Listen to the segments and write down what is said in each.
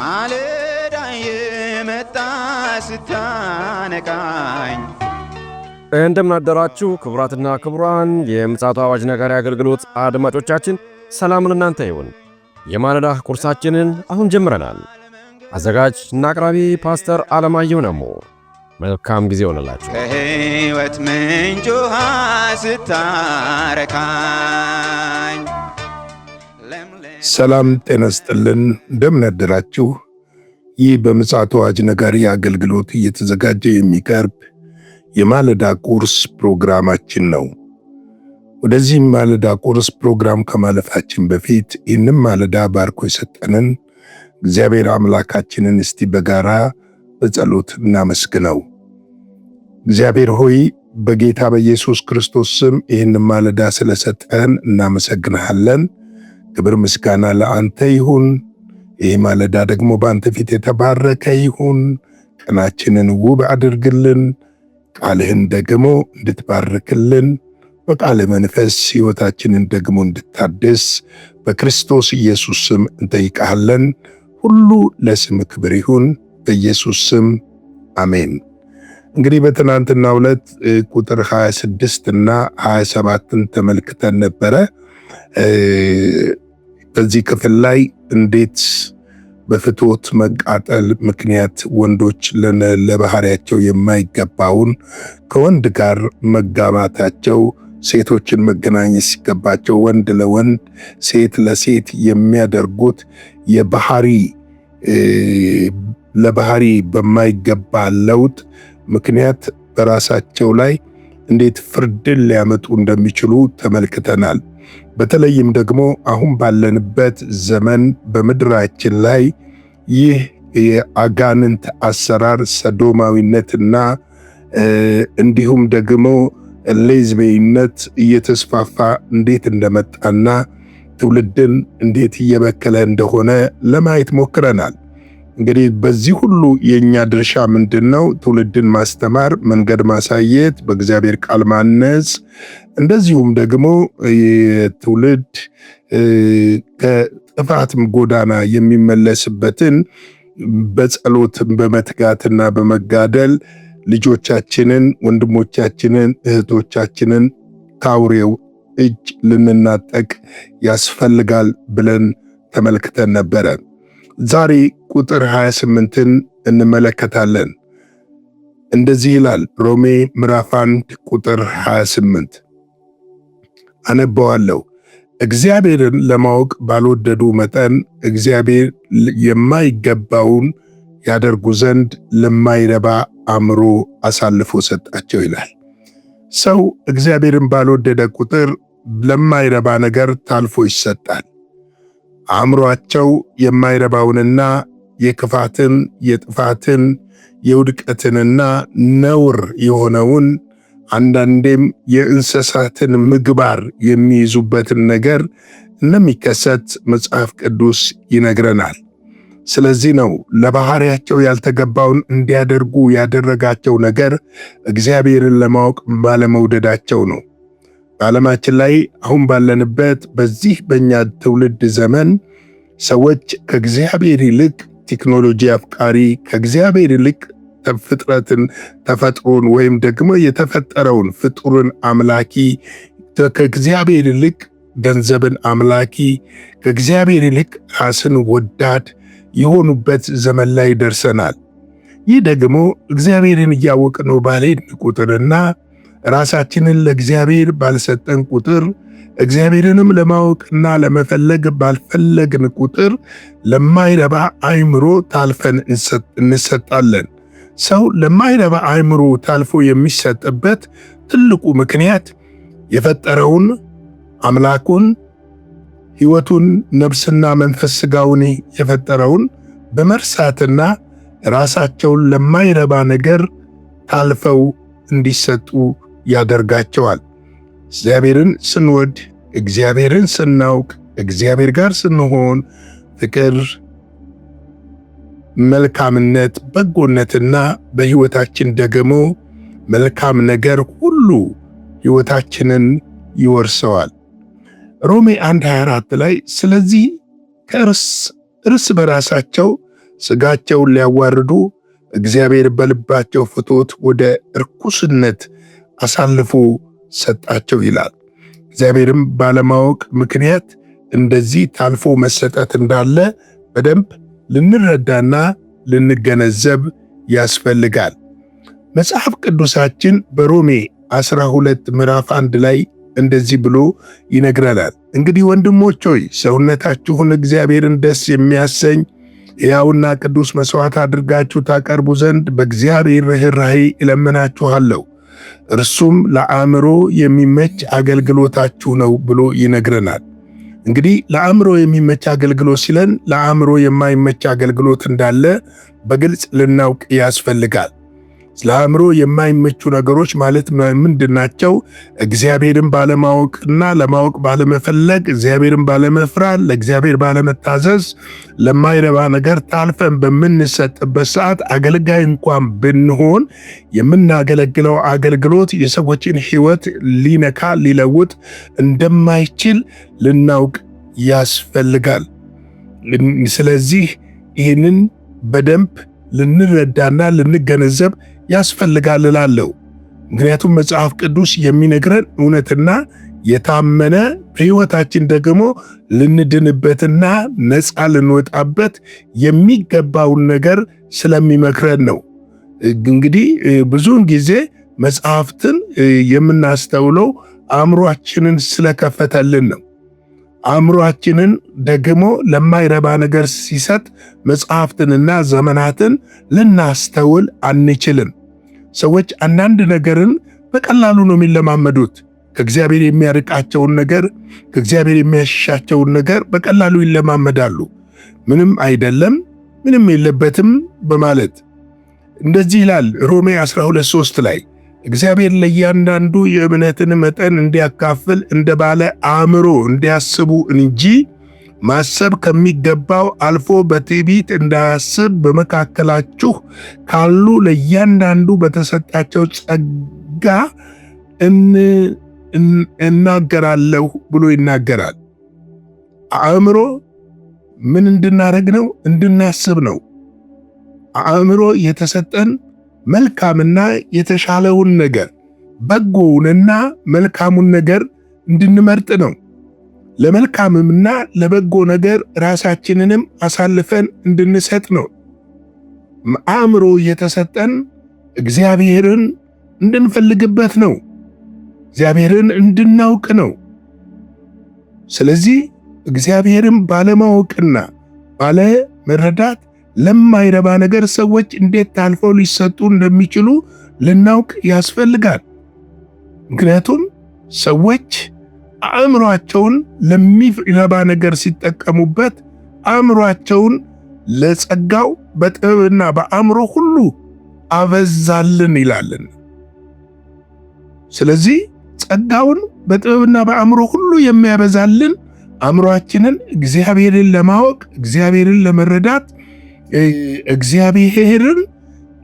ማለዳ የመጣ ስታነቃኝ እንደምን አደራችሁ ክቡራትና ክቡራን የምፅዓቱ አዋጅ ነጋሪ አገልግሎት አድማጮቻችን፣ ሰላም ለእናንተ ይሁን። የማለዳ ቁርሳችንን አሁን ጀምረናል። አዘጋጅ እና አቅራቢ ፓስተር አለማየሁ ነሞ። መልካም ጊዜ ይሆንላችሁ። ከሕይወት ምንጭ ውሃ ስታረካኝ ሰላም ጤና ይስጥልን። እንደምን አደራችሁ። ይህ በምፅዓቱ አዋጅ ነጋሪ አገልግሎት እየተዘጋጀ የሚቀርብ የማለዳ ቁርስ ፕሮግራማችን ነው። ወደዚህ ማለዳ ቁርስ ፕሮግራም ከማለፋችን በፊት ይህንን ማለዳ ባርኮ የሰጠንን እግዚአብሔር አምላካችንን እስቲ በጋራ በጸሎት እናመስግነው። እግዚአብሔር ሆይ በጌታ በኢየሱስ ክርስቶስ ስም ይህንን ማለዳ ስለሰጠን እናመሰግንሃለን። ክብር ምስጋና ለአንተ ይሁን። ይህ ማለዳ ደግሞ በአንተ ፊት የተባረከ ይሁን። ቀናችንን ውብ አድርግልን። ቃልህን ደግሞ እንድትባርክልን በቃል መንፈስ ሕይወታችንን ደግሞ እንድታደስ በክርስቶስ ኢየሱስ ስም እንጠይቃለን። ሁሉ ለስም ክብር ይሁን በኢየሱስ ስም አሜን። እንግዲህ በትናንትናው ዕለት ቁጥር 26 እና 27ን ተመልክተን ነበረ። በዚህ ክፍል ላይ እንዴት በፍትወት መቃጠል ምክንያት ወንዶች ለባህሪያቸው የማይገባውን ከወንድ ጋር መጋባታቸው፣ ሴቶችን መገናኘት ሲገባቸው ወንድ ለወንድ ሴት ለሴት የሚያደርጉት ለባህሪ በማይገባ ለውጥ ምክንያት በራሳቸው ላይ እንዴት ፍርድን ሊያመጡ እንደሚችሉ ተመልክተናል። በተለይም ደግሞ አሁን ባለንበት ዘመን በምድራችን ላይ ይህ የአጋንንት አሰራር ሰዶማዊነትና እንዲሁም ደግሞ ሌዝቤይነት እየተስፋፋ እንዴት እንደመጣና ትውልድን እንዴት እየበከለ እንደሆነ ለማየት ሞክረናል። እንግዲህ በዚህ ሁሉ የኛ ድርሻ ምንድነው? ትውልድን ማስተማር፣ መንገድ ማሳየት፣ በእግዚአብሔር ቃል ማነጽ፣ እንደዚሁም ደግሞ የትውልድ ከጥፋት ጎዳና የሚመለስበትን በጸሎት በመትጋትና በመጋደል ልጆቻችንን፣ ወንድሞቻችንን፣ እህቶቻችንን ከአውሬው እጅ ልንናጠቅ ያስፈልጋል ብለን ተመልክተን ነበረ። ዛሬ ቁጥር 28ን እንመለከታለን። እንደዚህ ይላል ሮሜ ምዕራፍ 1 ቁጥር 28 አነባዋለሁ። እግዚአብሔርን ለማወቅ ባልወደዱ መጠን እግዚአብሔር የማይገባውን ያደርጉ ዘንድ ለማይረባ አእምሮ አሳልፎ ሰጣቸው ይላል። ሰው እግዚአብሔርን ባልወደደ ቁጥር ለማይረባ ነገር ታልፎ ይሰጣል። አእምሮአቸው የማይረባውንና የክፋትን፣ የጥፋትን፣ የውድቀትንና ነውር የሆነውን አንዳንዴም የእንስሳትን ምግባር የሚይዙበትን ነገር እንደሚከሰት መጽሐፍ ቅዱስ ይነግረናል። ስለዚህ ነው ለባህሪያቸው ያልተገባውን እንዲያደርጉ ያደረጋቸው ነገር እግዚአብሔርን ለማወቅ ባለመውደዳቸው ነው። በዓለማችን ላይ አሁን ባለንበት በዚህ በእኛ ትውልድ ዘመን ሰዎች ከእግዚአብሔር ይልቅ ቴክኖሎጂ አፍቃሪ፣ ከእግዚአብሔር ይልቅ ተፈጥሮን ወይም ደግሞ የተፈጠረውን ፍጡርን አምላኪ፣ ከእግዚአብሔር ይልቅ ገንዘብን አምላኪ፣ ከእግዚአብሔር ይልቅ ራስን ወዳድ የሆኑበት ዘመን ላይ ደርሰናል። ይህ ደግሞ እግዚአብሔርን እያወቅነው ባልሄድን ቁጥርና ራሳችንን ለእግዚአብሔር ባልሰጠን ቁጥር፣ እግዚአብሔርንም ለማወቅና ለመፈለግ ባልፈለግን ቁጥር ለማይረባ አእምሮ ታልፈን እንሰጣለን። ሰው ለማይረባ አእምሮ ታልፎ የሚሰጥበት ትልቁ ምክንያት የፈጠረውን አምላኩን፣ ሕይወቱን፣ ነፍስና መንፈስ ሥጋውን የፈጠረውን በመርሳትና ራሳቸውን ለማይረባ ነገር ታልፈው እንዲሰጡ ያደርጋቸዋል። እግዚአብሔርን ስንወድ፣ እግዚአብሔርን ስናውቅ፣ እግዚአብሔር ጋር ስንሆን ፍቅር፣ መልካምነት፣ በጎነትና በሕይወታችን ደግሞ መልካም ነገር ሁሉ ሕይወታችንን ይወርሰዋል። ሮሜ 1:24 ላይ ስለዚህ እርስ በራሳቸው ሥጋቸውን ሊያዋርዱ እግዚአብሔር በልባቸው ፍቶት ወደ እርኩስነት አሳልፎ ሰጣቸው ይላል። እግዚአብሔርም ባለማወቅ ምክንያት እንደዚህ ታልፎ መሰጠት እንዳለ በደንብ ልንረዳና ልንገነዘብ ያስፈልጋል። መጽሐፍ ቅዱሳችን በሮሜ 12 ምዕራፍ 1 ላይ እንደዚህ ብሎ ይነግረናል። እንግዲህ ወንድሞች ሆይ ሰውነታችሁን እግዚአብሔርን ደስ የሚያሰኝ ሕያውና ቅዱስ መሥዋዕት አድርጋችሁ ታቀርቡ ዘንድ በእግዚአብሔር ርኅራኄ እለምናችኋለሁ፣ እርሱም ለአእምሮ የሚመች አገልግሎታችሁ ነው ብሎ ይነግረናል። እንግዲህ ለአእምሮ የሚመች አገልግሎት ሲለን ለአእምሮ የማይመች አገልግሎት እንዳለ በግልጽ ልናውቅ ያስፈልጋል። ለአእምሮ የማይመቹ ነገሮች ማለት ምንድናቸው? እግዚአብሔርን ባለማወቅና ለማወቅ ባለመፈለግ፣ እግዚአብሔርን ባለመፍራት፣ ለእግዚአብሔር ባለመታዘዝ ለማይረባ ነገር ታልፈን በምንሰጥበት ሰዓት አገልጋይ እንኳን ብንሆን የምናገለግለው አገልግሎት የሰዎችን ሕይወት ሊነካ ሊለውጥ እንደማይችል ልናውቅ ያስፈልጋል። ስለዚህ ይህንን በደንብ ልንረዳና ልንገነዘብ ያስፈልጋል እላለሁ። ምክንያቱም መጽሐፍ ቅዱስ የሚነግረን እውነትና የታመነ በሕይወታችን ደግሞ ልንድንበትና ነፃ ልንወጣበት የሚገባውን ነገር ስለሚመክረን ነው። እንግዲህ ብዙውን ጊዜ መጽሐፍትን የምናስተውለው አእምሮአችንን ስለከፈተልን ነው። አእምሮአችንን ደግሞ ለማይረባ ነገር ሲሰጥ መጽሐፍትንና ዘመናትን ልናስተውል አንችልም። ሰዎች አንዳንድ ነገርን በቀላሉ ነው የሚለማመዱት። ከእግዚአብሔር የሚያርቃቸውን ነገር፣ ከእግዚአብሔር የሚያሻቸውን ነገር በቀላሉ ይለማመዳሉ። ምንም አይደለም፣ ምንም የለበትም በማለት እንደዚህ ይላል ሮሜ 12:3 ላይ እግዚአብሔር ለእያንዳንዱ የእምነትን መጠን እንዲያካፍል እንደ ባለ አእምሮ እንዲያስቡ እንጂ ማሰብ ከሚገባው አልፎ በትዕቢት እንዳያስብ በመካከላችሁ ካሉ ለእያንዳንዱ በተሰጣቸው ጸጋ እናገራለሁ ብሎ ይናገራል። አእምሮ ምን እንድናደርግ ነው? እንድናስብ ነው። አእምሮ የተሰጠን መልካምና የተሻለውን ነገር በጎውንና መልካሙን ነገር እንድንመርጥ ነው። ለመልካምምና ለበጎ ነገር ራሳችንንም አሳልፈን እንድንሰጥ ነው። አእምሮ የተሰጠን እግዚአብሔርን እንድንፈልግበት ነው። እግዚአብሔርን እንድናውቅ ነው። ስለዚህ እግዚአብሔርን ባለማወቅና ባለመረዳት ለማይረባ ነገር ሰዎች እንዴት ታልፈው ሊሰጡ እንደሚችሉ ልናውቅ ያስፈልጋል። ምክንያቱም ሰዎች አእምሮአቸውን ለሚረባ ነገር ሲጠቀሙበት አእምሮአቸውን ለጸጋው በጥበብና በአእምሮ ሁሉ አበዛልን ይላልን። ስለዚህ ጸጋውን በጥበብና በአእምሮ ሁሉ የሚያበዛልን አእምሮአችንን እግዚአብሔርን ለማወቅ፣ እግዚአብሔርን ለመረዳት፣ እግዚአብሔርን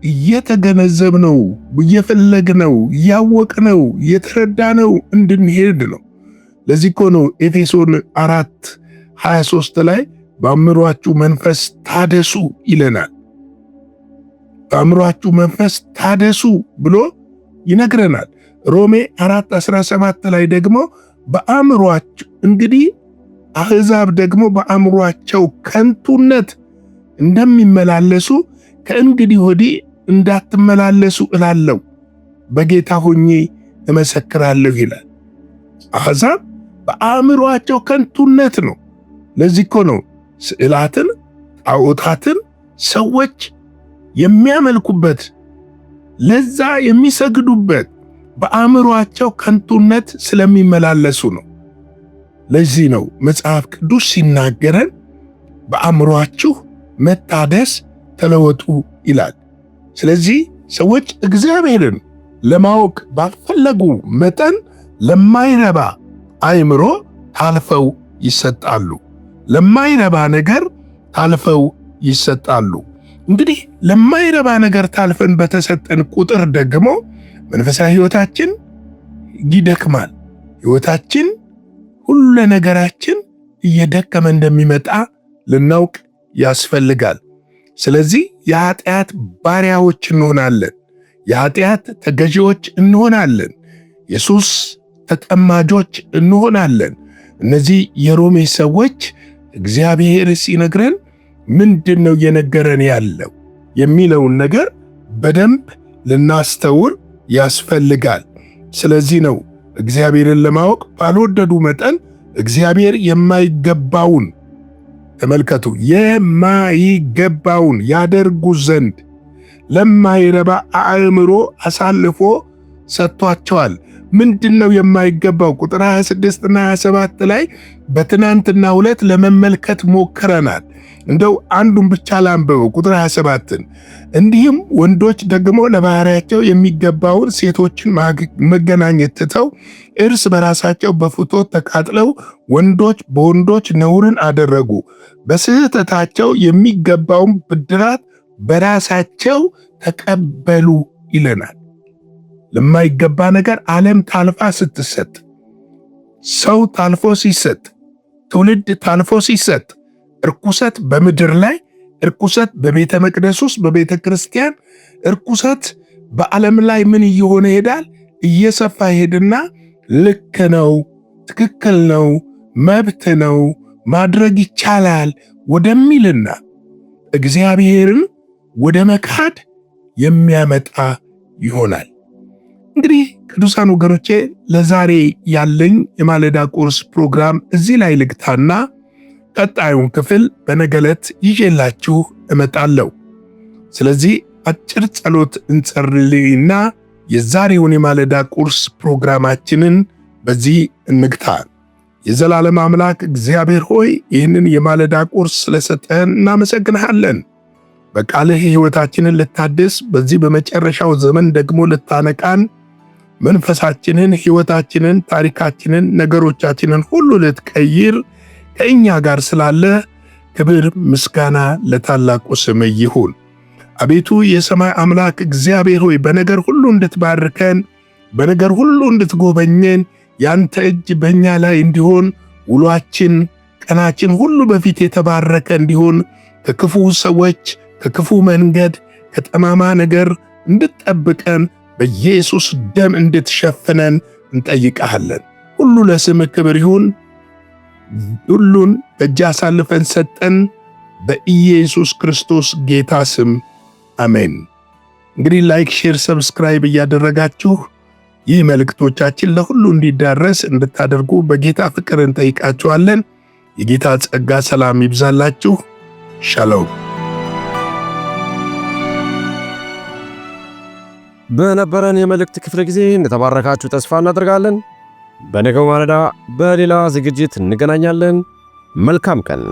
እየተገነዘብነው፣ እየፈለግነው፣ እያወቅነው፣ እየተረዳነው እንድንሄድ ነው። ለዚህ እኮ ነው ኤፌሶን 4:23 ላይ በአእምሮአችሁ መንፈስ ታደሱ ይለናል። በአእምሮአችሁ መንፈስ ታደሱ ብሎ ይነግረናል። ሮሜ 4:17 ላይ ደግሞ በአእምሮአችሁ እንግዲህ አሕዛብ ደግሞ በአእምሮአቸው ከንቱነት እንደሚመላለሱ ከእንግዲህ ወዲህ እንዳትመላለሱ እላለሁ፣ በጌታ ሆኜ እመሰክራለሁ ይላል። አሕዛብ በአእምሮአቸው ከንቱነት ነው። ለዚህ እኮ ነው ስዕላትን፣ ጣዖታትን ሰዎች የሚያመልኩበት ለዛ የሚሰግዱበት በአእምሮአቸው ከንቱነት ስለሚመላለሱ ነው። ለዚህ ነው መጽሐፍ ቅዱስ ሲናገረን በአእምሮአችሁ መታደስ ተለወጡ ይላል። ስለዚህ ሰዎች እግዚአብሔርን ለማወቅ ባልፈለጉ መጠን ለማይረባ አእምሮ ታልፈው ይሰጣሉ። ለማይረባ ነገር ታልፈው ይሰጣሉ። እንግዲህ ለማይረባ ነገር ታልፈን በተሰጠን ቁጥር ደግሞ መንፈሳዊ ሕይወታችን ይደክማል። ሕይወታችን ሁሉ ነገራችን እየደከመ እንደሚመጣ ልናውቅ ያስፈልጋል። ስለዚህ የኃጢአት ባሪያዎች እንሆናለን። የኃጢአት ተገዢዎች እንሆናለን። የሱስ ተጠማጆች እንሆናለን። እነዚህ የሮሜ ሰዎች እግዚአብሔር ሲነግረን ምንድነው የነገረን ያለው የሚለውን ነገር በደንብ ልናስተውል ያስፈልጋል። ስለዚህ ነው እግዚአብሔርን ለማወቅ ባልወደዱ መጠን እግዚአብሔር የማይገባውን ተመልከቱ፣ የማይገባውን ያደርጉ ዘንድ ለማይረባ አእምሮ አሳልፎ ሰጥቷቸዋል። ምንድነው የማይገባው? ቁጥር 26 እና 27 ላይ በትናንትና ሁለት ለመመልከት ሞክረናል። እንደው አንዱን ብቻ ላንብበው። ቁጥር 27ን እንዲህም ወንዶች ደግሞ ለባህሪያቸው የሚገባውን ሴቶችን መገናኘት ትተው እርስ በራሳቸው በፍትወት ተቃጥለው ወንዶች በወንዶች ነውርን አደረጉ፣ በስህተታቸው የሚገባውን ብድራት በራሳቸው ተቀበሉ ይለናል። ለማይገባ ነገር ዓለም ታልፋ ስትሰጥ፣ ሰው ታልፎ ሲሰጥ፣ ትውልድ ታልፎ ሲሰጥ፣ እርኩሰት በምድር ላይ እርኩሰት በቤተ መቅደስ ውስጥ በቤተ ክርስቲያን እርኩሰት በዓለም ላይ ምን እየሆነ ይሄዳል? እየሰፋ ይሄድና ልክ ነው፣ ትክክል ነው፣ መብት ነው፣ ማድረግ ይቻላል ወደሚልና እግዚአብሔርን ወደ መካድ የሚያመጣ ይሆናል። እንግዲህ ቅዱሳን ወገኖቼ ለዛሬ ያለኝ የማለዳ ቁርስ ፕሮግራም እዚህ ላይ ልግታና ቀጣዩን ክፍል በነገ ዕለት ይዤላችሁ እመጣለሁ። ስለዚህ አጭር ጸሎት እንጸልይና የዛሬውን የማለዳ ቁርስ ፕሮግራማችንን በዚህ እንግታ። የዘላለም አምላክ እግዚአብሔር ሆይ ይህንን የማለዳ ቁርስ ስለሰጠን እናመሰግንሃለን። በቃልህ ሕይወታችንን ልታድስ፣ በዚህ በመጨረሻው ዘመን ደግሞ ልታነቃን፣ መንፈሳችንን፣ ሕይወታችንን፣ ታሪካችንን፣ ነገሮቻችንን ሁሉ ልትቀይር ከእኛ ጋር ስላለ ክብር ምስጋና ለታላቁ ስም ይሁን። አቤቱ የሰማይ አምላክ እግዚአብሔር ሆይ በነገር ሁሉ እንድትባርከን፣ በነገር ሁሉ እንድትጎበኘን፣ ያንተ እጅ በእኛ ላይ እንዲሆን፣ ውሏችን ቀናችን ሁሉ በፊት የተባረከ እንዲሆን፣ ከክፉ ሰዎች ከክፉ መንገድ ከጠማማ ነገር እንድትጠብቀን በኢየሱስ ደም እንድትሸፍነን እንጠይቃለን። ሁሉ ለስም ክብር ይሁን። ሁሉን በእጅ አሳልፈን ሰጠን፣ በኢየሱስ ክርስቶስ ጌታ ስም አሜን። እንግዲህ ላይክ፣ ሼር፣ ሰብስክራይብ እያደረጋችሁ ይህ መልእክቶቻችን ለሁሉ እንዲዳረስ እንድታደርጉ በጌታ ፍቅር እንጠይቃችኋለን። የጌታ ጸጋ ሰላም ይብዛላችሁ። ሻሎም። በነበረን የመልእክት ክፍለ ጊዜ እንደተባረካችሁ ተስፋ እናደርጋለን። በነገው ማለዳ በሌላ ዝግጅት እንገናኛለን። መልካም ቀን።